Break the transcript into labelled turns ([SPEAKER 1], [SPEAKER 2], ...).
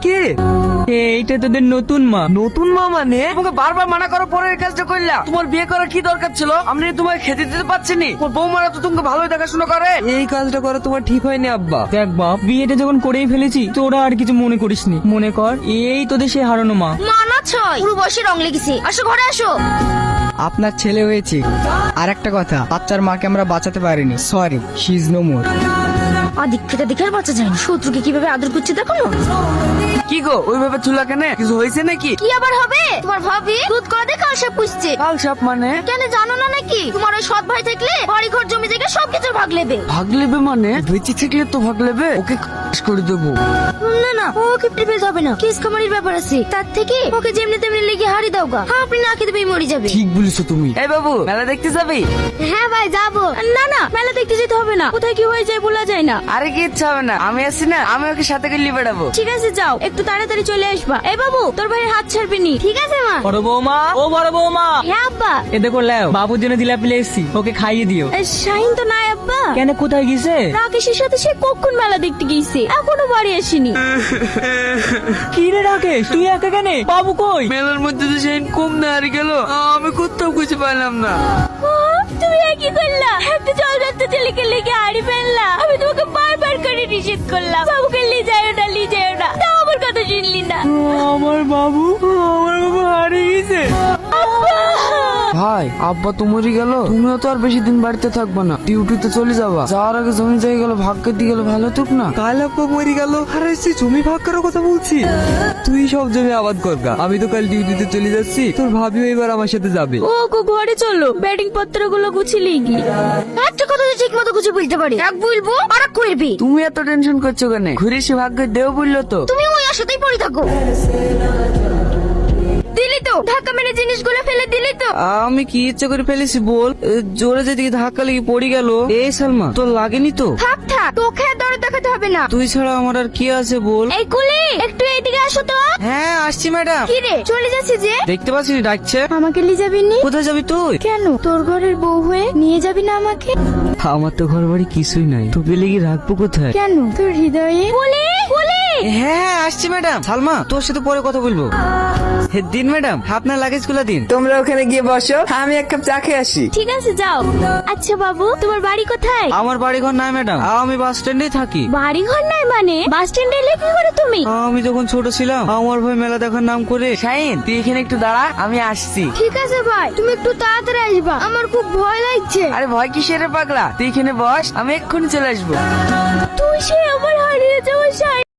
[SPEAKER 1] কে?
[SPEAKER 2] এইটা তোদের নতুন মা।
[SPEAKER 1] নতুন মা মানে? তোমাকে বারবার মানা করার পরে এই কাজটা করলা। তোমার বিয়ে করার কি দরকার ছিল? আমি তোমাকে খেতে দিতে পারছিনি। তোমার বৌমারা তো তোমাকে ভালোই দেখাশোনা করে। এই কাজটা করা তোমার ঠিক হয়নি আব্বা।
[SPEAKER 2] দেখ বাপ, বিয়েটা যখন করেই ফেলেছি তোরা আর কিছু মনে করিসনি। মনে কর এই তোদের সেই হারানো মা।
[SPEAKER 3] মানা ছয়, পুরো বয়সে রং লেগেছে। আসো ঘরে আসো।
[SPEAKER 4] আপনার ছেলে হয়েছে। আর একটা কথা, বাচ্চার মাকে আমরা বাঁচাতে পারিনি, sorry, she is no more.
[SPEAKER 3] আদিক্ষেতা দেখে আর বাঁচা যায় না। শত্রুকে কিভাবে আদর করছে দেখো না।
[SPEAKER 1] কি গো ওইভাবে চুলা কেন? কিছু হয়েছে নাকি?
[SPEAKER 3] কি আবার হবে? তোমার ভাবি দুধ করা দেখে আশা পুষছে।
[SPEAKER 1] কাল সাপ মানে?
[SPEAKER 3] কেন জানো না নাকি? তোমার ওই সৎ ভাই থাকলে বাড়ি ঘর জমি জায়গা সবকিছু ভাগ লেবে।
[SPEAKER 1] ভাগ লেবে মানে? বেঁচে থাকলে তো ভাগ লেবে। ওকে করে দেবো।
[SPEAKER 3] না না, ওকে প্রিপেজ হবে না। কেস কামারির ব্যাপার আছে। তার থেকে ওকে যেমনি তেমনি লেগে হারি দাও গা। আপনি না খেতে পেয়ে মরে যাবে।
[SPEAKER 1] ঠিক বলেছো তুমি। এই বাবু, মেলা দেখতে যাবি?
[SPEAKER 3] হ্যাঁ ভাই যাবো। না না, মেলা দেখতে যেতে হবে না। কোথায় কি হয়ে যায় বলা যায় না।
[SPEAKER 1] আরে কি ইচ্ছা হবে না, আমি আছি না, আমি ওকে সাথে করে নিয়ে বেড়াবো।
[SPEAKER 3] ঠিক আছে যাও, একটু তাড়াতাড়ি চলে আসবা। এই বাবু, তোর ভাইয়ের হাত ছাড়বি নি। ঠিক আছে মা।
[SPEAKER 2] বড় বৌমা, ও বড় বৌমা,
[SPEAKER 3] হ্যাঁ আব্বা।
[SPEAKER 2] এ দেখো লেও, বাবুর জন্য জিলাপি এসেছি, ওকে খাইয়ে দিও।
[SPEAKER 3] শাহিন তো নাই আব্বা।
[SPEAKER 2] কেন, কোথায় গেছে?
[SPEAKER 3] রাকেশের সাথে সে কখন মেলা দেখতে গিয়েছে, এখনো বাড়ি আসেনি।
[SPEAKER 2] কি রে রাকেশ, তুই একা কেন? বাবু কই?
[SPEAKER 1] মেলার মধ্যে তো সেই কম না হারিয়ে গেল, আমি কোথাও খুঁজে পাইলাম না।
[SPEAKER 3] তুমি কি করলা? একটা জলদত্ত ছেলেকে লেগে হারি ফেললা। আমি তোমাকে বারবার করে নিষেধ করলাম, বাবুকে নিয়ে যাও না, নিয়ে যাও না, তাও আমার কথা শুনলি না।
[SPEAKER 2] আমার বাবু হারিয়ে গেছে।
[SPEAKER 1] ভাই, আব্বা তো মরে গেল, তুমিও তো আর বেশি দিন বাড়িতে থাকবে না, ডিউটিতে চলে যাবা। যাওয়ার আগে জমি জায়গা গেল ভাগ্যের দিয়ে গেল, ভালো তুক না।
[SPEAKER 4] কাল আব্বা মরে গেল, আর এসে জমি ভাগ করার কথা বলছি। তুই সব জমি আবাদ করগা, আমি তো কাল ডিউটিতে চলে যাচ্ছি। তোর ভাবিও এবার আমার সাথে যাবে।
[SPEAKER 3] ও গো, ঘরে চলো, ব্যাটিং পত্রগুলো গুছিয়ে লিখি। একটা কথা তো ঠিক মতো গুছিয়ে বলতে পারি, এক বলবো আর এক করবি।
[SPEAKER 1] তুমি এত টেনশন করছো কেন? ঘুরে সে ভাগ্যের দেও বললো তো।
[SPEAKER 3] তুমি ওই আশাতেই পড়ে থাকো। দিলি তো ধাক্কা মেরে জিনিসগুলো ফেলে দিলি তো।
[SPEAKER 1] আমি কি ইচ্ছা করে ফেলেছি বল? জোরে যেদিকে ধাক্কা লেগে পড়ে গেল। এই সালমা, তোর লাগেনি তো?
[SPEAKER 3] থাক থাক, তোকে আর দরে দেখাতে হবে না।
[SPEAKER 1] তুই ছাড়া আমার আর কি আছে বল?
[SPEAKER 3] এই কুলি, একটু এইদিকে আসো তো।
[SPEAKER 1] হ্যাঁ আসছি ম্যাডাম।
[SPEAKER 3] কি রে, চলে যাচ্ছি যে?
[SPEAKER 1] দেখতে পাচ্ছি ডাকছে।
[SPEAKER 3] আমাকে নিয়ে যাবি নি?
[SPEAKER 1] কোথায় যাবি তুই?
[SPEAKER 3] কেন, তোর ঘরের বউ হয়ে নিয়ে যাবি না আমাকে?
[SPEAKER 1] আমার তো ঘর বাড়ি কিছুই নাই, তোকে লেগে রাখবো কোথায়?
[SPEAKER 3] কেন, তোর হৃদয়ে? কুলি কুলি।
[SPEAKER 1] হ্যাঁ আসছি ম্যাডাম। সালমা, তোর সাথে পরে কথা বলবো। দিন ম্যাডাম, আপনার লাগেজ গুলা দিন।
[SPEAKER 4] তোমরা ওখানে গিয়ে বসো, আমি এক কাপ চা খেয়ে আসি।
[SPEAKER 3] ঠিক আছে যাও। আচ্ছা বাবু, তোমার বাড়ি কোথায়?
[SPEAKER 1] আমার বাড়ি ঘর নাই ম্যাডাম, আমি বাস স্ট্যান্ডে থাকি।
[SPEAKER 3] বাড়ি ঘর নাই মানে? বাস স্ট্যান্ডে এলে কি করে তুমি?
[SPEAKER 1] আমি যখন ছোট ছিলাম, আমার ভাই মেলা দেখার নাম করে। শাহিন, তুই এখানে একটু দাঁড়া, আমি আসছি।
[SPEAKER 3] ঠিক আছে ভাই, তুমি একটু তাড়াতাড়ি আসবা, আমার খুব ভয় লাগছে।
[SPEAKER 1] আরে ভয় কিসের রে পাগলা, তুই এখানে বস, আমি এক্ষুনি চলে আসবো।
[SPEAKER 3] তুই সে আমার হারিয়ে যাওয়া